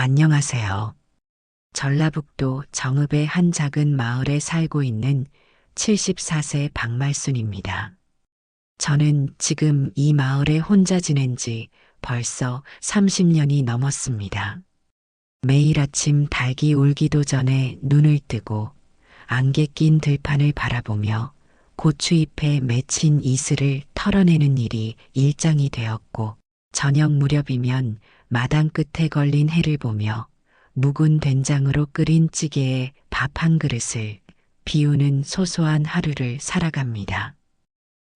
안녕하세요. 전라북도 정읍의 한 작은 마을에 살고 있는 74세 박말순입니다. 저는 지금 이 마을에 혼자 지낸 지 벌써 30년이 넘었습니다. 매일 아침 닭이 울기도 전에 눈을 뜨고 안개 낀 들판을 바라보며 고추잎에 맺힌 이슬을 털어내는 일이 일상이 되었고, 저녁 무렵이면 마당 끝에 걸린 해를 보며 묵은 된장으로 끓인 찌개에 밥 한 그릇을 비우는 소소한 하루를 살아갑니다.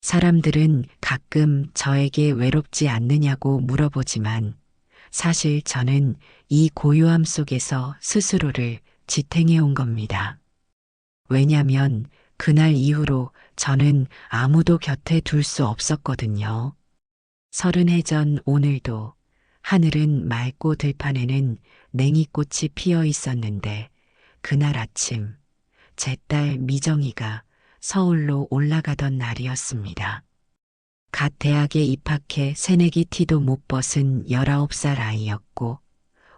사람들은 가끔 저에게 외롭지 않느냐고 물어보지만, 사실 저는 이 고요함 속에서 스스로를 지탱해 온 겁니다. 왜냐면 그날 이후로 저는 아무도 곁에 둘 수 없었거든요. 30해 전 오늘도 하늘은 맑고 들판에는 냉이꽃이 피어 있었는데, 그날 아침 제 딸 미정이가 서울로 올라가던 날이었습니다. 갓 대학에 입학해 새내기 티도 못 벗은 19살 아이였고,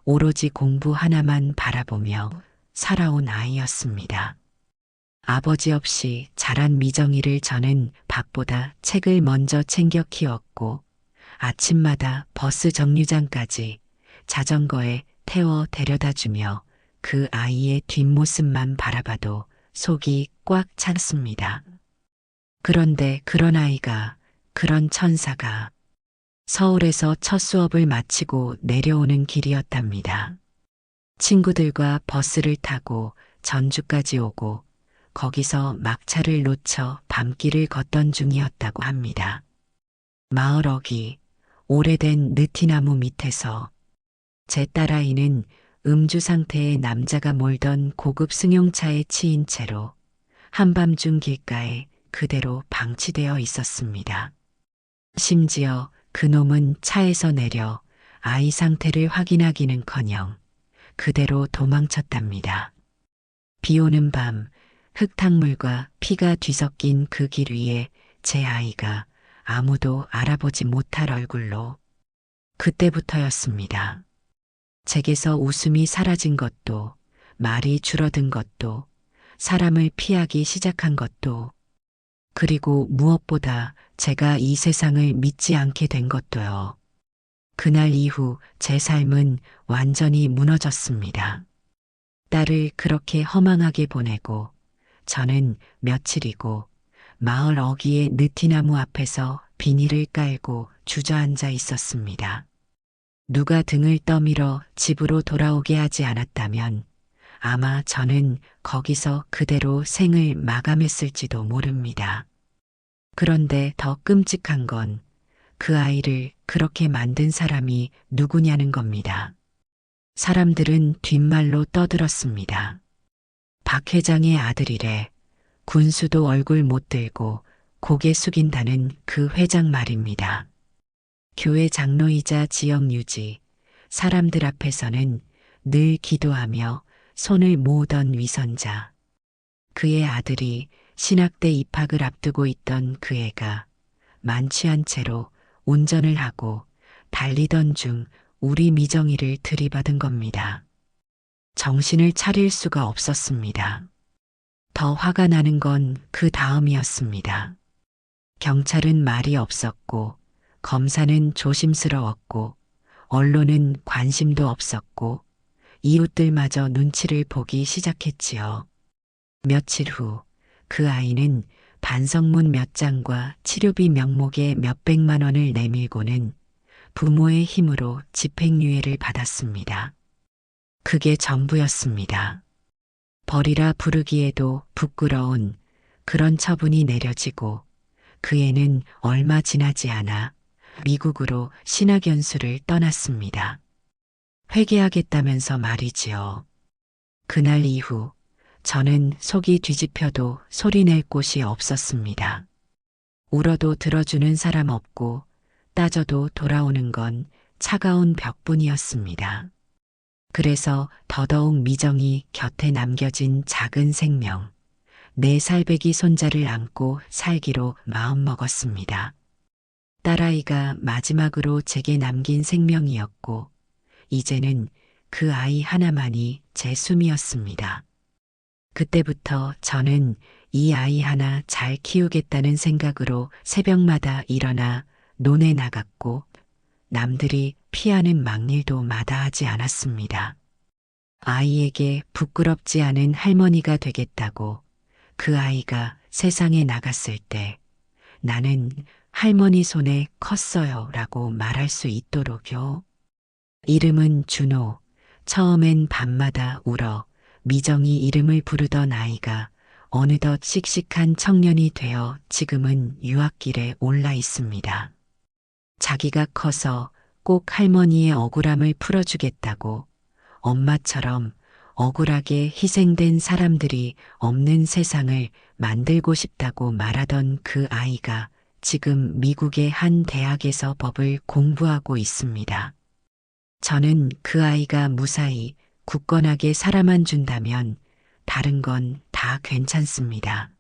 오로지 공부 하나만 바라보며 살아온 아이였습니다. 아버지 없이 자란 미정이를 저는 밥보다 책을 먼저 챙겨 키웠고, 아침마다 버스 정류장까지 자전거에 태워 데려다 주며 그 아이의 뒷모습만 바라봐도 속이 꽉 찼습니다. 그런데 그런 아이가, 그런 천사가 서울에서 첫 수업을 마치고 내려오는 길이었답니다. 친구들과 버스를 타고 전주까지 오고 거기서 막차를 놓쳐 밤길을 걷던 중이었다고 합니다. 마을 어귀, 오래된 느티나무 밑에서 제 딸아이는 음주 상태의 남자가 몰던 고급 승용차에 치인 채로 한밤중 길가에 그대로 방치되어 있었습니다. 심지어 그놈은 차에서 내려 아이 상태를 확인하기는커녕 그대로 도망쳤답니다. 비 오는 밤 흙탕물과 피가 뒤섞인 그 길 위에 제 아이가 아무도 알아보지 못할 얼굴로, 그때부터였습니다. 제게서 웃음이 사라진 것도, 말이 줄어든 것도, 사람을 피하기 시작한 것도, 그리고 무엇보다 제가 이 세상을 믿지 않게 된 것도요. 그날 이후 제 삶은 완전히 무너졌습니다. 딸을 그렇게 허망하게 보내고 저는 며칠이고 마을 어귀의 느티나무 앞에서 비닐을 깔고 주저앉아 있었습니다. 누가 등을 떠밀어 집으로 돌아오게 하지 않았다면 아마 저는 거기서 그대로 생을 마감했을지도 모릅니다. 그런데 더 끔찍한 건 그 아이를 그렇게 만든 사람이 누구냐는 겁니다. 사람들은 뒷말로 떠들었습니다. 박 회장의 아들이래. 군수도 얼굴 못 들고 고개 숙인다는 그 회장 말입니다. 교회 장로이자 지역 유지, 사람들 앞에서는 늘 기도하며 손을 모으던 위선자. 그의 아들이 신학대 입학을 앞두고 있던 그 애가 만취한 채로 운전을 하고 달리던 중 우리 미정이를 들이받은 겁니다. 정신을 차릴 수가 없었습니다. 더 화가 나는 건 그 다음이었습니다. 경찰은 말이 없었고, 검사는 조심스러웠고, 언론은 관심도 없었고, 이웃들마저 눈치를 보기 시작했지요. 며칠 후 그 아이는 반성문 몇 장과 치료비 명목의 몇백만 원을 내밀고는 부모의 힘으로 집행유예를 받았습니다. 그게 전부였습니다. 벌이라 부르기에도 부끄러운 그런 처분이 내려지고 그 애는 얼마 지나지 않아 미국으로 신학연수를 떠났습니다. 회개하겠다면서 말이지요. 그날 이후 저는 속이 뒤집혀도 소리낼 곳이 없었습니다. 울어도 들어주는 사람 없고 따져도 돌아오는 건 차가운 벽뿐이었습니다. 그래서 더더욱 미정이 곁에 남겨진 작은 생명, 내 살배기 손자를 안고 살기로 마음먹었습니다. 딸아이가 마지막으로 제게 남긴 생명이었고, 이제는 그 아이 하나만이 제 숨이었습니다. 그때부터 저는 이 아이 하나 잘 키우겠다는 생각으로 새벽마다 일어나 논에 나갔고 남들이 피하는 막일도 마다하지 않았습니다. 아이에게 부끄럽지 않은 할머니가 되겠다고 그 아이가 세상에 나갔을 때 나는 할머니 손에 컸어요 라고 말할 수 있도록요. 이름은 준호. 처음엔 밤마다 울어 미정이 이름을 부르던 아이가 어느덧 씩씩한 청년이 되어 지금은 유학길에 올라 있습니다. 자기가 커서 꼭 할머니의 억울함을 풀어주겠다고 엄마처럼 억울하게 희생된 사람들이 없는 세상을 만들고 싶다고 말하던 그 아이가 지금 미국의 한 대학에서 법을 공부하고 있습니다. 저는 그 아이가 무사히 굳건하게 살아만 준다면 다른 건 다 괜찮습니다.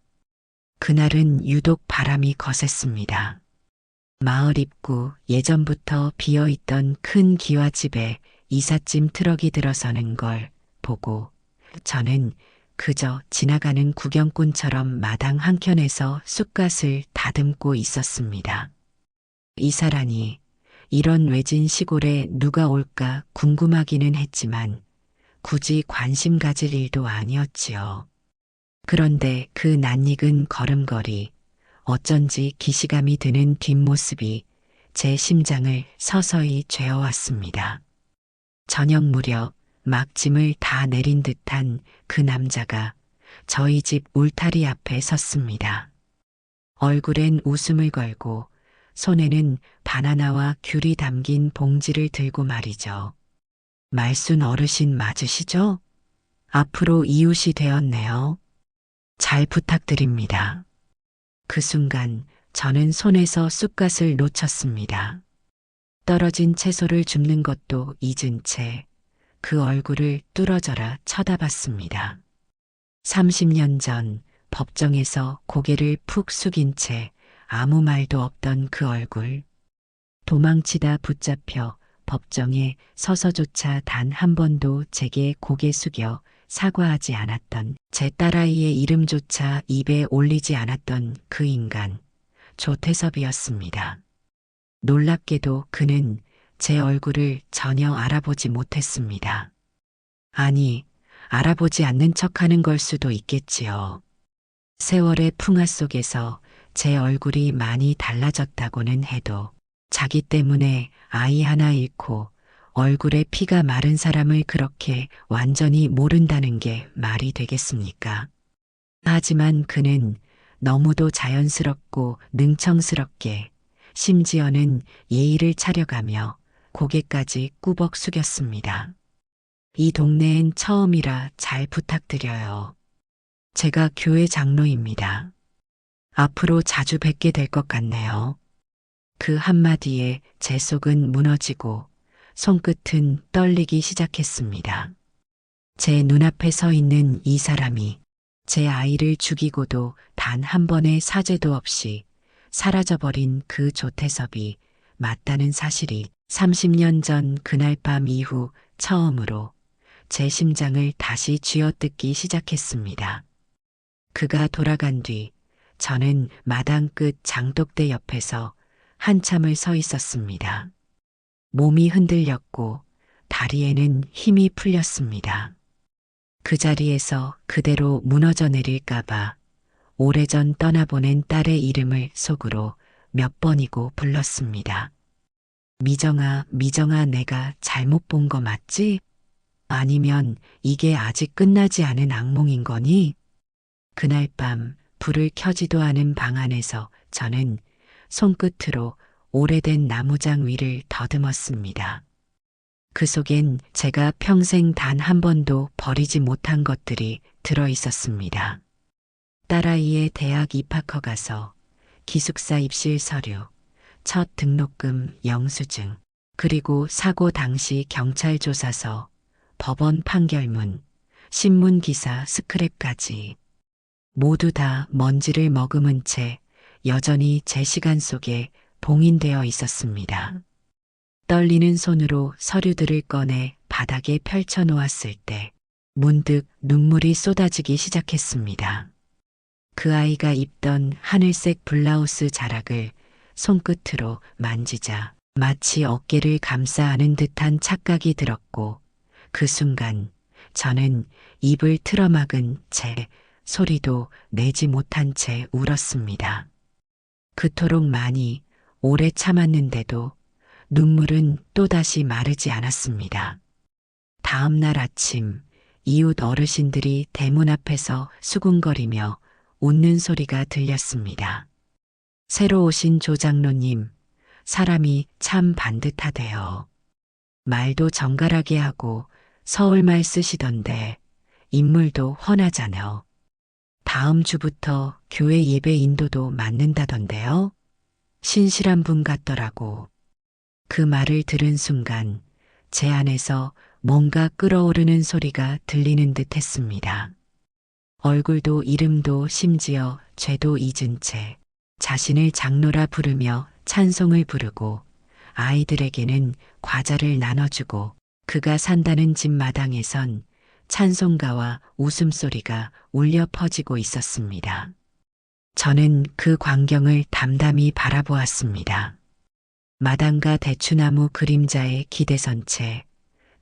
그날은 유독 바람이 거셌습니다. 마을 입구 예전부터 비어있던 큰 기와집에 이삿짐 트럭이 들어서는 걸 보고 저는 그저 지나가는 구경꾼처럼 마당 한켠에서 쑥갓을 다듬고 있었습니다. 이사라니 이런 외진 시골에 누가 올까 궁금하기는 했지만 굳이 관심 가질 일도 아니었지요. 그런데 그 낯익은 걸음걸이, 어쩐지 기시감이 드는 뒷모습이 제 심장을 서서히 죄어왔습니다. 저녁 무렵 막 짐을 다 내린 듯한 그 남자가 저희 집 울타리 앞에 섰습니다. 얼굴엔 웃음을 걸고 손에는 바나나와 귤이 담긴 봉지를 들고 말이죠. 말순 어르신 맞으시죠? 앞으로 이웃이 되었네요. 잘 부탁드립니다. 그 순간 저는 손에서 쑥갓을 놓쳤습니다. 떨어진 채소를 줍는 것도 잊은 채 그 얼굴을 뚫어져라 쳐다봤습니다. 30년 전 법정에서 고개를 푹 숙인 채 아무 말도 없던 그 얼굴. 도망치다 붙잡혀 법정에 서서조차 단 한 번도 제게 고개 숙여 사과하지 않았던 제 딸아이의 이름조차 입에 올리지 않았던 그 인간, 조태섭이었습니다. 놀랍게도 그는 제 얼굴을 전혀 알아보지 못했습니다. 아니, 알아보지 않는 척하는 걸 수도 있겠지요. 세월의 풍화 속에서 제 얼굴이 많이 달라졌다고는 해도 자기 때문에 아이 하나 잃고 얼굴에 피가 마른 사람을 그렇게 완전히 모른다는 게 말이 되겠습니까? 하지만 그는 너무도 자연스럽고 능청스럽게 심지어는 예의를 차려가며 고개까지 꾸벅 숙였습니다. 이 동네엔 처음이라 잘 부탁드려요. 제가 교회 장로입니다. 앞으로 자주 뵙게 될 것 같네요. 그 한마디에 제 속은 무너지고 손끝은 떨리기 시작했습니다. 제 눈앞에 서 있는 이 사람이 제 아이를 죽이고도 단 한 번의 사죄도 없이 사라져버린 그 조태섭이 맞다는 사실이 30년 전 그날 밤 이후 처음으로 제 심장을 다시 쥐어뜯기 시작했습니다. 그가 돌아간 뒤 저는 마당 끝 장독대 옆에서 한참을 서 있었습니다. 몸이 흔들렸고 다리에는 힘이 풀렸습니다. 그 자리에서 그대로 무너져 내릴까봐 오래전 떠나보낸 딸의 이름을 속으로 몇 번이고 불렀습니다. 미정아, 미정아, 내가 잘못 본 거 맞지? 아니면 이게 아직 끝나지 않은 악몽인 거니? 그날 밤 불을 켜지도 않은 방 안에서 저는 손끝으로 오래된 나무장 위를 더듬었습니다. 그 속엔 제가 평생 단 한 번도 버리지 못한 것들이 들어 있었습니다. 딸아이의 대학 입학허 가서, 기숙사 입실 서류, 첫 등록금 영수증, 그리고 사고 당시 경찰 조사서, 법원 판결문, 신문 기사 스크랩까지 모두 다 먼지를 머금은 채 여전히 제 시간 속에 봉인되어 있었습니다. 떨리는 손으로 서류들을 꺼내 바닥에 펼쳐 놓았을 때 문득 눈물이 쏟아지기 시작했습니다. 그 아이가 입던 하늘색 블라우스 자락을 손끝으로 만지자 마치 어깨를 감싸 안은 듯한 착각이 들었고 그 순간 저는 입을 틀어막은 채 소리도 내지 못한 채 울었습니다. 그토록 많이 오래 참았는데도 눈물은 또다시 마르지 않았습니다. 다음 날 아침 이웃 어르신들이 대문 앞에서 수군거리며 웃는 소리가 들렸습니다. 새로 오신 조장로님, 사람이 참 반듯하대요. 말도 정갈하게 하고 서울말 쓰시던데 인물도 훤하잖아요. 다음 주부터 교회 예배 인도도 맡는다던데요. 신실한 분 같더라고. 그 말을 들은 순간 제 안에서 뭔가 끓어오르는 소리가 들리는 듯 했습니다. 얼굴도 이름도 심지어 죄도 잊은 채 자신을 장로라 부르며 찬송을 부르고 아이들에게는 과자를 나눠주고 그가 산다는 집 마당에선 찬송가와 웃음소리가 울려 퍼지고 있었습니다. 저는 그 광경을 담담히 바라보았습니다. 마당과 대추나무 그림자에 기대선 채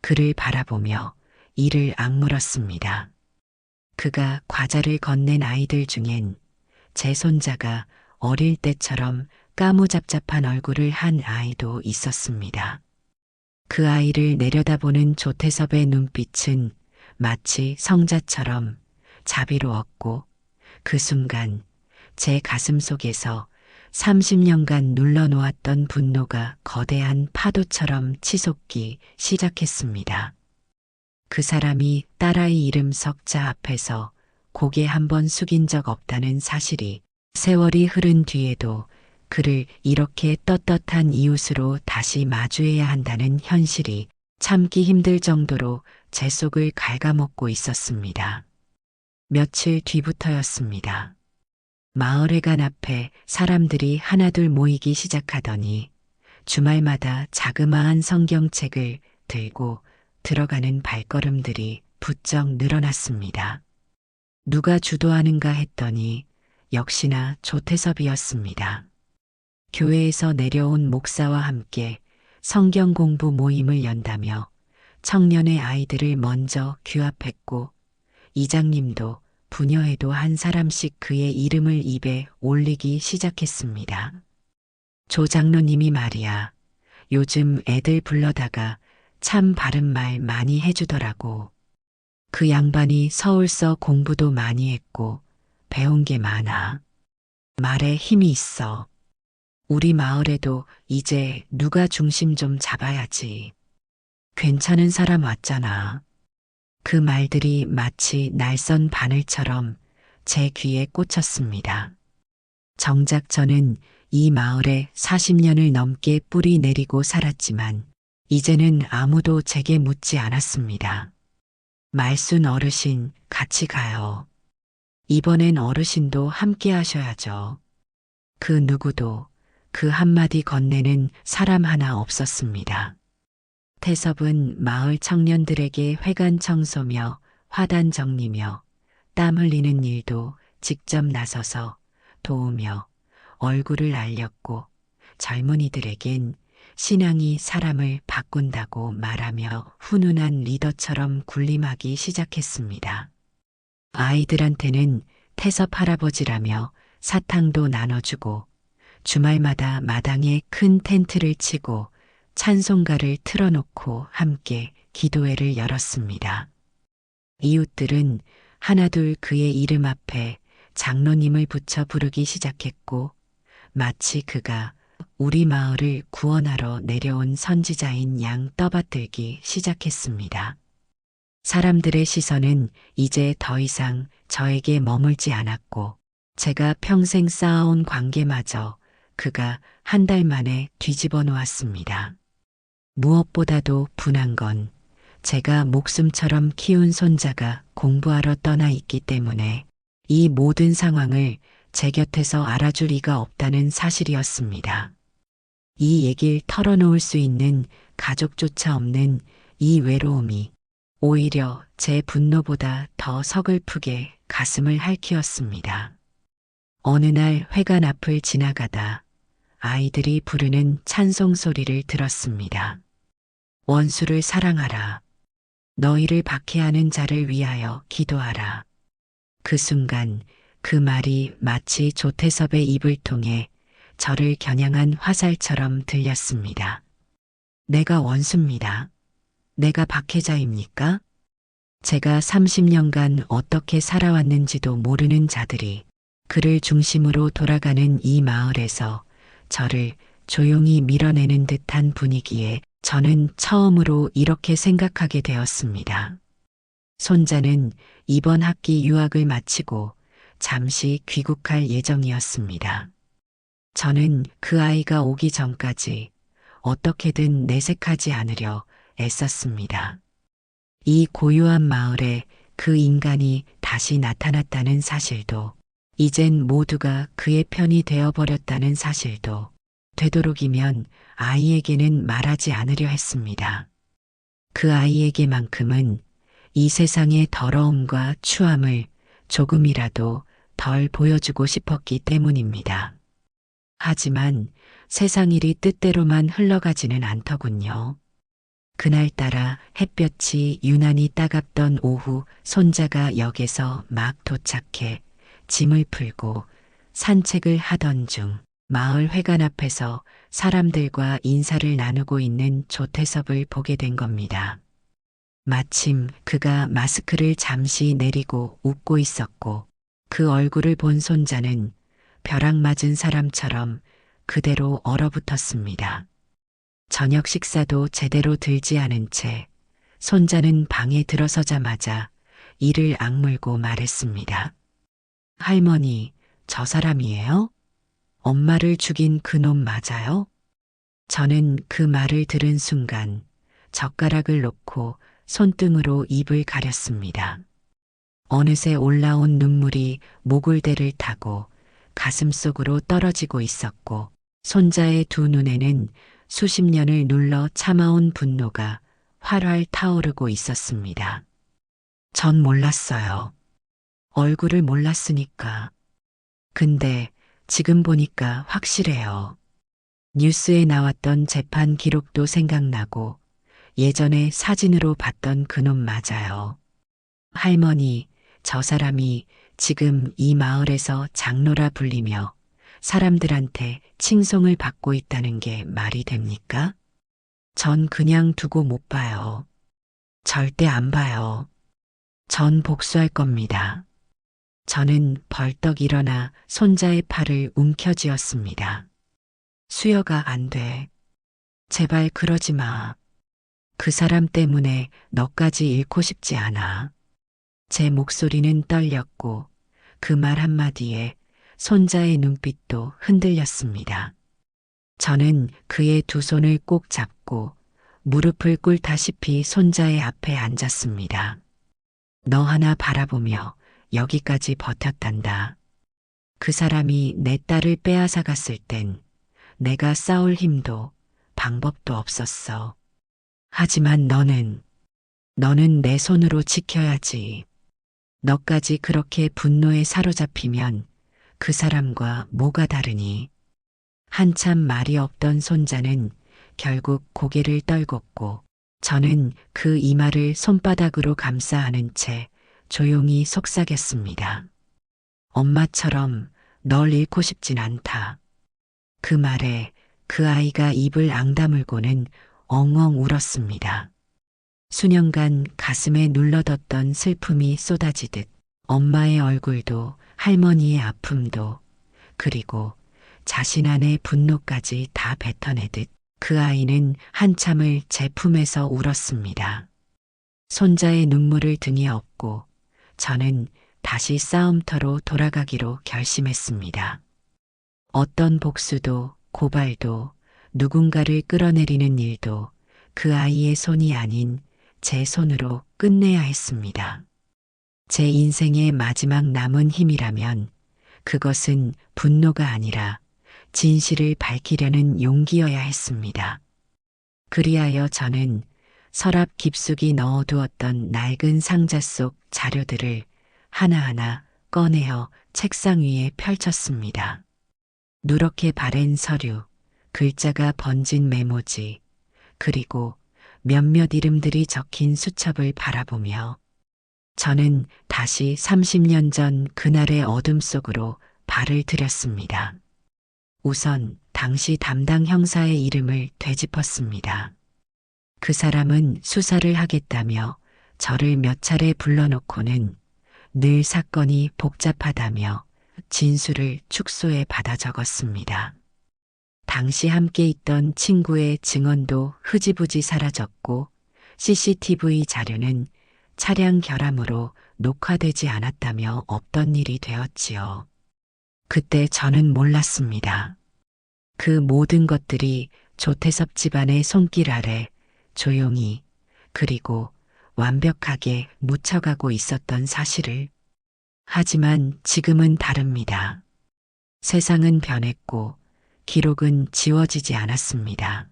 그를 바라보며 이를 악물었습니다. 그가 과자를 건넨 아이들 중엔 제 손자가 어릴 때처럼 까무잡잡한 얼굴을 한 아이도 있었습니다. 그 아이를 내려다보는 조태섭의 눈빛은 마치 성자처럼 자비로웠고 그 순간 제 가슴 속에서 30년간 눌러놓았던 분노가 거대한 파도처럼 치솟기 시작했습니다. 그 사람이 딸아이 이름 석자 앞에서 고개 한번 숙인 적 없다는 사실이 세월이 흐른 뒤에도 그를 이렇게 떳떳한 이웃으로 다시 마주해야 한다는 현실이 참기 힘들 정도로 제 속을 갉아먹고 있었습니다. 며칠 뒤부터였습니다. 마을회관 앞에 사람들이 하나둘 모이기 시작하더니 주말마다 자그마한 성경책을 들고 들어가는 발걸음들이 부쩍 늘어났습니다. 누가 주도하는가 했더니 역시나 조태섭이었습니다. 교회에서 내려온 목사와 함께 성경 공부 모임을 연다며 청년의 아이들을 먼저 규합했고 이장님도 부녀에도 한 사람씩 그의 이름을 입에 올리기 시작했습니다. 조 장로님이 말이야, 요즘 애들 불러다가 참 바른 말 많이 해주더라고. 그 양반이 서울서 공부도 많이 했고 배운 게 많아. 말에 힘이 있어. 우리 마을에도 이제 누가 중심 좀 잡아야지. 괜찮은 사람 왔잖아. 그 말들이 마치 날선 바늘처럼 제 귀에 꽂혔습니다. 정작 저는 이 마을에 40년을 넘게 뿌리 내리고 살았지만 이제는 아무도 제게 묻지 않았습니다. 말순 어르신 같이 가요. 이번엔 어르신도 함께 하셔야죠. 그 누구도 그 한마디 건네는 사람 하나 없었습니다. 태섭은 마을 청년들에게 회관 청소며 화단 정리며 땀 흘리는 일도 직접 나서서 도우며 얼굴을 알렸고 젊은이들에겐 신앙이 사람을 바꾼다고 말하며 훈훈한 리더처럼 군림하기 시작했습니다. 아이들한테는 태섭 할아버지라며 사탕도 나눠주고 주말마다 마당에 큰 텐트를 치고 찬송가를 틀어놓고 함께 기도회를 열었습니다. 이웃들은 하나둘 그의 이름 앞에 장로님을 붙여 부르기 시작했고 마치 그가 우리 마을을 구원하러 내려온 선지자인 양 떠받들기 시작했습니다. 사람들의 시선은 이제 더 이상 저에게 머물지 않았고 제가 평생 쌓아온 관계마저 그가 한 달 만에 뒤집어 놓았습니다. 무엇보다도 분한 건 제가 목숨처럼 키운 손자가 공부하러 떠나 있기 때문에 이 모든 상황을 제 곁에서 알아줄 리가 없다는 사실이었습니다. 이 얘기를 털어놓을 수 있는 가족조차 없는 이 외로움이 오히려 제 분노보다 더 서글프게 가슴을 핥히었습니다. 어느 날 회관 앞을 지나가다 아이들이 부르는 찬송 소리를 들었습니다. 원수를 사랑하라. 너희를 박해하는 자를 위하여 기도하라. 그 순간 그 말이 마치 조태섭의 입을 통해 저를 겨냥한 화살처럼 들렸습니다. 내가 원수입니다. 내가 박해자입니까? 제가 30년간 어떻게 살아왔는지도 모르는 자들이 그를 중심으로 돌아가는 이 마을에서 저를 조용히 밀어내는 듯한 분위기에 저는 처음으로 이렇게 생각하게 되었습니다. 손자는 이번 학기 유학을 마치고 잠시 귀국할 예정이었습니다. 저는 그 아이가 오기 전까지 어떻게든 내색하지 않으려 애썼습니다. 이 고요한 마을에 그 인간이 다시 나타났다는 사실도, 이젠 모두가 그의 편이 되어버렸다는 사실도 되도록이면 아이에게는 말하지 않으려 했습니다. 그 아이에게만큼은 이 세상의 더러움과 추함을 조금이라도 덜 보여주고 싶었기 때문입니다. 하지만 세상 일이 뜻대로만 흘러가지는 않더군요. 그날따라 햇볕이 유난히 따갑던 오후, 손자가 역에서 막 도착해 짐을 풀고 산책을 하던 중 마을 회관 앞에서 사람들과 인사를 나누고 있는 조태섭을 보게 된 겁니다. 마침 그가 마스크를 잠시 내리고 웃고 있었고, 그 얼굴을 본 손자는 벼락 맞은 사람처럼 그대로 얼어붙었습니다. 저녁 식사도 제대로 들지 않은 채 손자는 방에 들어서자마자 이를 악물고 말했습니다. 할머니, 저 사람이에요? 엄마를 죽인 그놈 맞아요? 저는 그 말을 들은 순간 젓가락을 놓고 손등으로 입을 가렸습니다. 어느새 올라온 눈물이 목울대를 타고 가슴속으로 떨어지고 있었고, 손자의 두 눈에는 수십 년을 눌러 참아온 분노가 활활 타오르고 있었습니다. 전 몰랐어요. 얼굴을 몰랐으니까. 근데 지금 보니까 확실해요. 뉴스에 나왔던 재판 기록도 생각나고 예전에 사진으로 봤던 그놈 맞아요. 할머니, 저 사람이 지금 이 마을에서 장로라 불리며 사람들한테 칭송을 받고 있다는 게 말이 됩니까? 전 그냥 두고 못 봐요. 절대 안 봐요. 전 복수할 겁니다. 저는 벌떡 일어나 손자의 팔을 움켜쥐었습니다. 수여가 안 돼. 제발 그러지 마. 그 사람 때문에 너까지 잃고 싶지 않아. 제 목소리는 떨렸고 그 말 한마디에 손자의 눈빛도 흔들렸습니다. 저는 그의 두 손을 꼭 잡고 무릎을 꿇다시피 손자의 앞에 앉았습니다. 너 하나 바라보며 여기까지 버텼단다. 그 사람이 내 딸을 빼앗아 갔을 땐 내가 싸울 힘도 방법도 없었어. 하지만 너는 내 손으로 지켜야지. 너까지 그렇게 분노에 사로잡히면 그 사람과 뭐가 다르니? 한참 말이 없던 손자는 결국 고개를 떨궜고, 저는 그 이마를 손바닥으로 감싸 안은 채 조용히 속삭였습니다. 엄마처럼 널 잃고 싶진 않다. 그 말에 그 아이가 입을 앙다물고는 엉엉 울었습니다. 수년간 가슴에 눌러뒀던 슬픔이 쏟아지듯 엄마의 얼굴도 할머니의 아픔도 그리고 자신 안의 분노까지 다 뱉어내듯 그 아이는 한참을 제 품에서 울었습니다. 손자의 눈물을 등에 업고 저는 다시 싸움터로 돌아가기로 결심했습니다. 어떤 복수도 고발도 누군가를 끌어내리는 일도 그 아이의 손이 아닌 제 손으로 끝내야 했습니다. 제 인생의 마지막 남은 힘이라면 그것은 분노가 아니라 진실을 밝히려는 용기여야 했습니다. 그리하여 저는 서랍 깊숙이 넣어두었던 낡은 상자 속 자료들을 하나하나 꺼내어 책상 위에 펼쳤습니다. 누렇게 바랜 서류, 글자가 번진 메모지, 그리고 몇몇 이름들이 적힌 수첩을 바라보며 저는 다시 30년 전 그날의 어둠 속으로 발을 들였습니다. 우선 당시 담당 형사의 이름을 되짚었습니다. 그 사람은 수사를 하겠다며 저를 몇 차례 불러놓고는 늘 사건이 복잡하다며 진술을 축소해 받아 적었습니다. 당시 함께 있던 친구의 증언도 흐지부지 사라졌고 CCTV 자료는 차량 결함으로 녹화되지 않았다며 없던 일이 되었지요. 그때 저는 몰랐습니다. 그 모든 것들이 조태섭 집안의 손길 아래 조용히 그리고 완벽하게 묻혀가고 있었던 사실을. 하지만 지금은 다릅니다. 세상은 변했고 기록은 지워지지 않았습니다.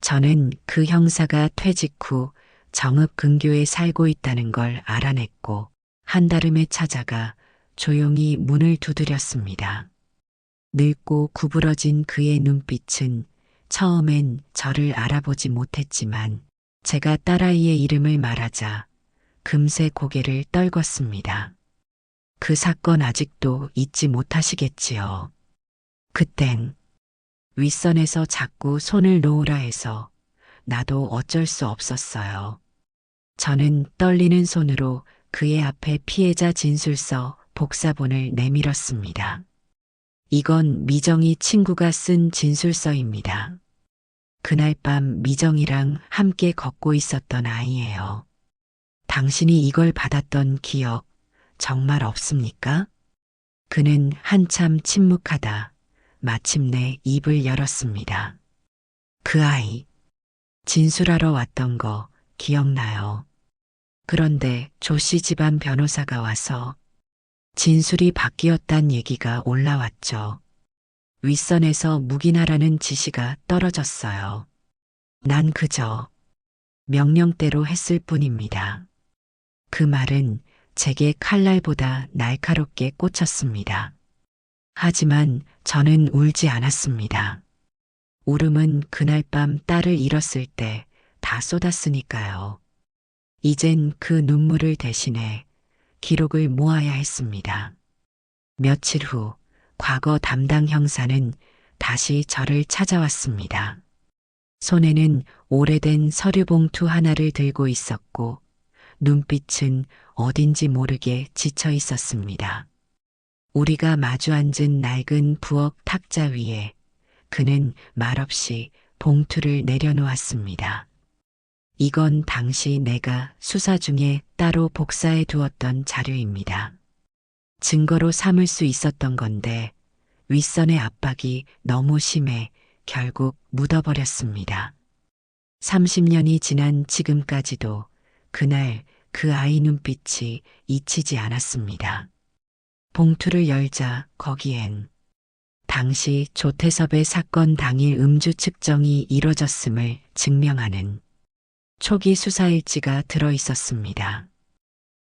저는 그 형사가 퇴직 후 정읍 근교에 살고 있다는 걸 알아냈고 한달음에 찾아가 조용히 문을 두드렸습니다. 늙고 구부러진 그의 눈빛은 처음엔 저를 알아보지 못했지만 제가 딸아이의 이름을 말하자 금세 고개를 떨궜습니다. 그 사건 아직도 잊지 못하시겠지요. 그땐 윗선에서 자꾸 손을 놓으라 해서 나도 어쩔 수 없었어요. 저는 떨리는 손으로 그의 앞에 피해자 진술서 복사본을 내밀었습니다. 이건 미정이 친구가 쓴 진술서입니다. 그날 밤 미정이랑 함께 걷고 있었던 아이예요. 당신이 이걸 받았던 기억 정말 없습니까? 그는 한참 침묵하다 마침내 입을 열었습니다. 그 아이, 진술하러 왔던 거 기억나요? 그런데 조 씨 집안 변호사가 와서 진술이 바뀌었단 얘기가 올라왔죠. 윗선에서 묵인하라는 지시가 떨어졌어요. 난 그저 명령대로 했을 뿐입니다. 그 말은 제게 칼날보다 날카롭게 꽂혔습니다. 하지만 저는 울지 않았습니다. 울음은 그날 밤 딸을 잃었을 때 다 쏟았으니까요. 이젠 그 눈물을 대신해 기록을 모아야 했습니다. 며칠 후 과거 담당 형사는 다시 저를 찾아왔습니다. 손에는 오래된 서류 봉투 하나를 들고 있었고 눈빛은 어딘지 모르게 지쳐 있었습니다. 우리가 마주 앉은 낡은 부엌 탁자 위에 그는 말없이 봉투를 내려놓았습니다. 이건 당시 내가 수사 중에 따로 복사해 두었던 자료입니다. 증거로 삼을 수 있었던 건데 윗선의 압박이 너무 심해 결국 묻어버렸습니다. 30년이 지난 지금까지도 그날 그 아이 눈빛이 잊히지 않았습니다. 봉투를 열자 거기엔 당시 조태섭의 사건 당일 음주 측정이 이뤄졌음을 증명하는 초기 수사일지가 들어 있었습니다.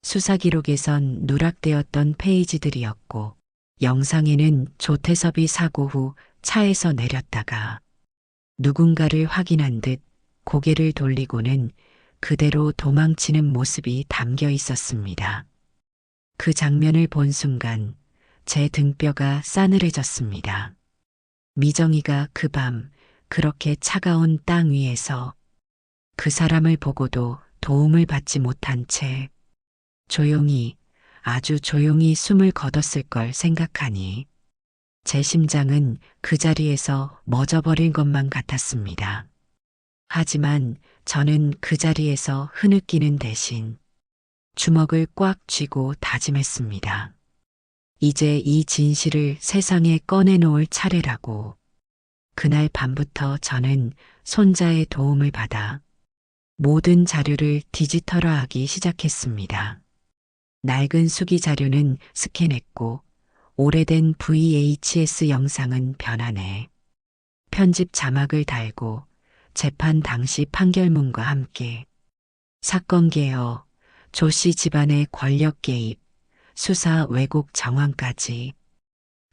수사 기록에선 누락되었던 페이지들이었고 영상에는 조태섭이 사고 후 차에서 내렸다가 누군가를 확인한 듯 고개를 돌리고는 그대로 도망치는 모습이 담겨 있었습니다. 그 장면을 본 순간 제 등뼈가 싸늘해졌습니다. 미정이가 그 밤 그렇게 차가운 땅 위에서 그 사람을 보고도 도움을 받지 못한 채 조용히 아주 조용히 숨을 거뒀을 걸 생각하니 제 심장은 그 자리에서 멎어버릴 것만 같았습니다. 하지만 저는 그 자리에서 흐느끼는 대신 주먹을 꽉 쥐고 다짐했습니다. 이제 이 진실을 세상에 꺼내놓을 차례라고. 그날 밤부터 저는 손자의 도움을 받아 모든 자료를 디지털화하기 시작했습니다. 낡은 수기 자료는 스캔했고 오래된 VHS 영상은 변환해 편집 자막을 달고 재판 당시 판결문과 함께 사건 개요, 조 씨 집안의 권력 개입, 수사 왜곡 정황까지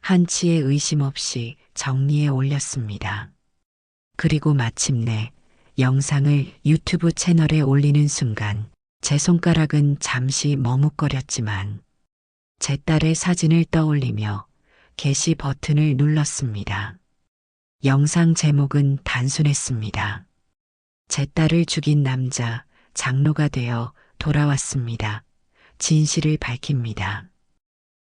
한치의 의심 없이 정리해 올렸습니다. 그리고 마침내 영상을 유튜브 채널에 올리는 순간 제 손가락은 잠시 머뭇거렸지만 제 딸의 사진을 떠올리며 게시 버튼을 눌렀습니다. 영상 제목은 단순했습니다. 제 딸을 죽인 남자, 장로가 되어 돌아왔습니다. 진실을 밝힙니다.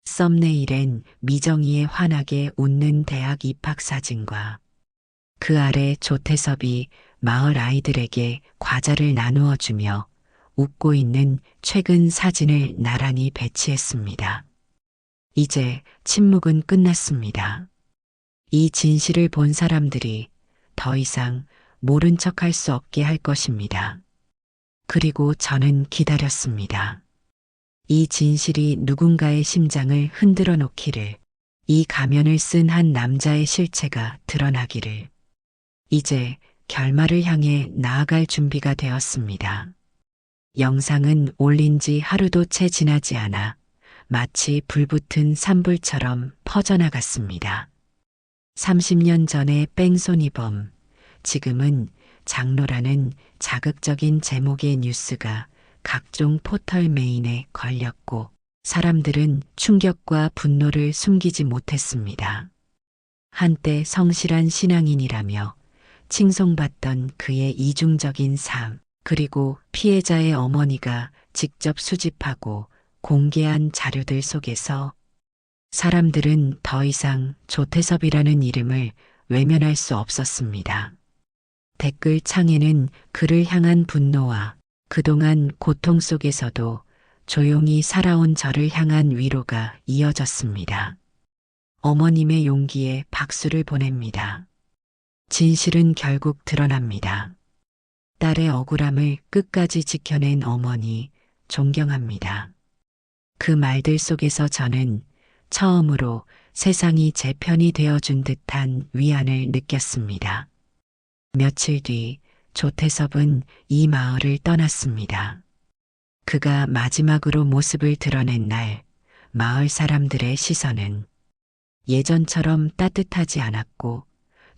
썸네일엔 미정이의 환하게 웃는 대학 입학 사진과 그 아래 조태섭이 마을 아이들에게 과자를 나누어 주며 웃고 있는 최근 사진을 나란히 배치했습니다. 이제 침묵은 끝났습니다. 이 진실을 본 사람들이 더 이상 모른 척할 수 없게 할 것입니다. 그리고 저는 기다렸습니다. 이 진실이 누군가의 심장을 흔들어 놓기를, 이 가면을 쓴 한 남자의 실체가 드러나기를. 이제 결말을 향해 나아갈 준비가 되었습니다. 영상은 올린 지 하루도 채 지나지 않아 마치 불붙은 산불처럼 퍼져나갔습니다. 30년 전의 뺑소니범, 지금은 장로라는 자극적인 제목의 뉴스가 각종 포털 메인에 걸렸고 사람들은 충격과 분노를 숨기지 못했습니다. 한때 성실한 신앙인이라며 칭송받던 그의 이중적인 삶, 그리고 피해자의 어머니가 직접 수집하고 공개한 자료들 속에서 사람들은 더 이상 조태섭이라는 이름을 외면할 수 없었습니다. 댓글 창에는 그를 향한 분노와 그동안 고통 속에서도 조용히 살아온 저를 향한 위로가 이어졌습니다. 어머님의 용기에 박수를 보냅니다. 진실은 결국 드러납니다. 딸의 억울함을 끝까지 지켜낸 어머니, 존경합니다. 그 말들 속에서 저는 처음으로 세상이 제 편이 되어준 듯한 위안을 느꼈습니다. 며칠 뒤 조태섭은 이 마을을 떠났습니다. 그가 마지막으로 모습을 드러낸 날, 마을 사람들의 시선은 예전처럼 따뜻하지 않았고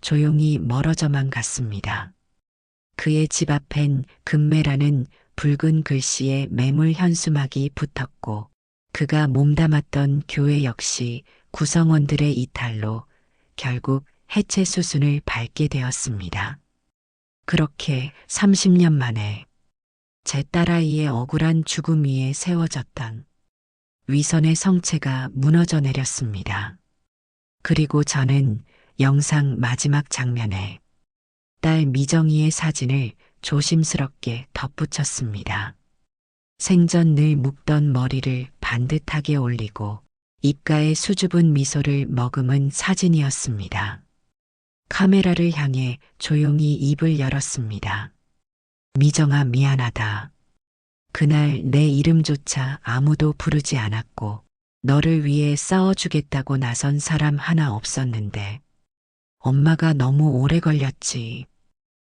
조용히 멀어져만 갔습니다. 그의 집 앞엔 금매라는 붉은 글씨의 매물 현수막이 붙었고 그가 몸담았던 교회 역시 구성원들의 이탈로 결국 해체 수순을 밟게 되었습니다. 그렇게 30년 만에 제 딸아이의 억울한 죽음 위에 세워졌던 위선의 성체가 무너져 내렸습니다. 그리고 저는 영상 마지막 장면에 딸 미정이의 사진을 조심스럽게 덧붙였습니다. 생전 늘 묶던 머리를 반듯하게 올리고 입가에 수줍은 미소를 머금은 사진이었습니다. 카메라를 향해 조용히 입을 열었습니다. 미정아, 미안하다. 그날 내 이름조차 아무도 부르지 않았고 너를 위해 싸워주겠다고 나선 사람 하나 없었는데 엄마가 너무 오래 걸렸지.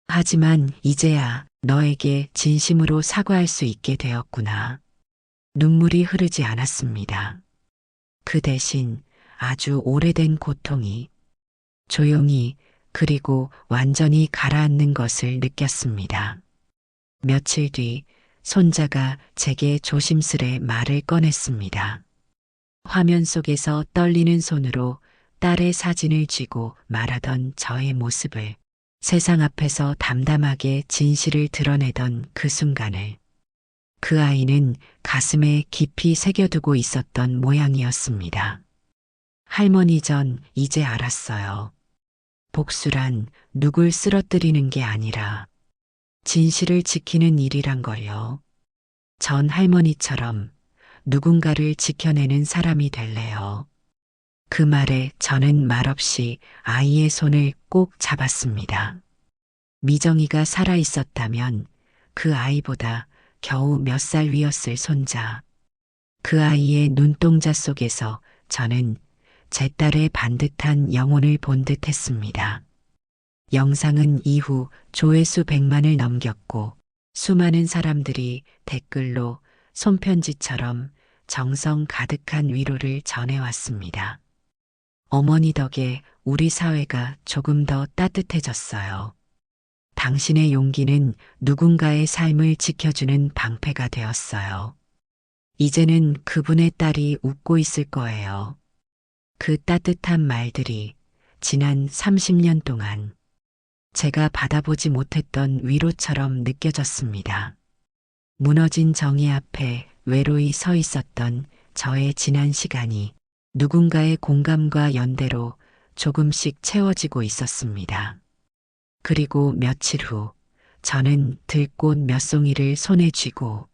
하지만 이제야 너에게 진심으로 사과할 수 있게 되었구나. 눈물이 흐르지 않았습니다. 그 대신 아주 오래된 고통이 조용히 그리고 완전히 가라앉는 것을 느꼈습니다. 며칠 뒤 손자가 제게 조심스레 말을 꺼냈습니다. 화면 속에서 떨리는 손으로 딸의 사진을 쥐고 말하던 저의 모습을, 세상 앞에서 담담하게 진실을 드러내던 그 순간을 그 아이는 가슴에 깊이 새겨두고 있었던 모양이었습니다. 할머니, 전 이제 알았어요. 복수란 누굴 쓰러뜨리는 게 아니라 진실을 지키는 일이란 걸요. 전 할머니처럼 누군가를 지켜내는 사람이 될래요. 그 말에 저는 말없이 아이의 손을 꼭 잡았습니다. 미정이가 살아 있었다면 그 아이보다 겨우 몇 살 위였을 손자. 그 아이의 눈동자 속에서 저는 제 딸의 반듯한 영혼을 본 듯 했습니다. 영상은 이후 조회수 100만을 넘겼고 수많은 사람들이 댓글로 손편지처럼 정성 가득한 위로를 전해왔습니다. 어머니 덕에 우리 사회가 조금 더 따뜻해졌어요. 당신의 용기는 누군가의 삶을 지켜주는 방패가 되었어요. 이제는 그분의 딸이 웃고 있을 거예요. 그 따뜻한 말들이 지난 30년 동안 제가 받아보지 못했던 위로처럼 느껴졌습니다. 무너진 정의 앞에 외로이 서 있었던 저의 지난 시간이 누군가의 공감과 연대로 조금씩 채워지고 있었습니다. 그리고 며칠 후 저는 들꽃 몇 송이를 손에 쥐고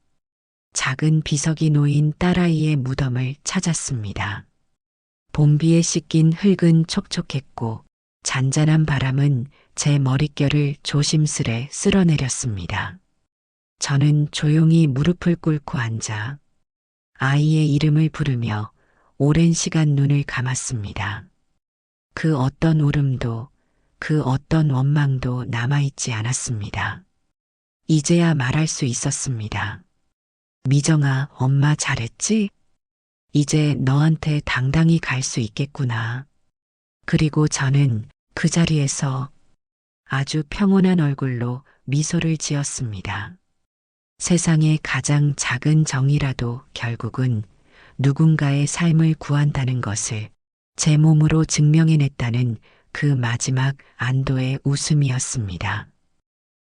작은 비석이 놓인 딸아이의 무덤을 찾았습니다. 봄비에 씻긴 흙은 촉촉했고 잔잔한 바람은 제 머릿결을 조심스레 쓸어내렸습니다. 저는 조용히 무릎을 꿇고 앉아 아이의 이름을 부르며 오랜 시간 눈을 감았습니다. 그 어떤 울음도 그 어떤 원망도 남아있지 않았습니다. 이제야 말할 수 있었습니다. 미정아, 엄마 잘했지? 이제 너한테 당당히 갈 수 있겠구나. 그리고 저는 그 자리에서 아주 평온한 얼굴로 미소를 지었습니다. 세상의 가장 작은 정이라도 결국은 누군가의 삶을 구한다는 것을 제 몸으로 증명해냈다는 그 마지막 안도의 웃음이었습니다.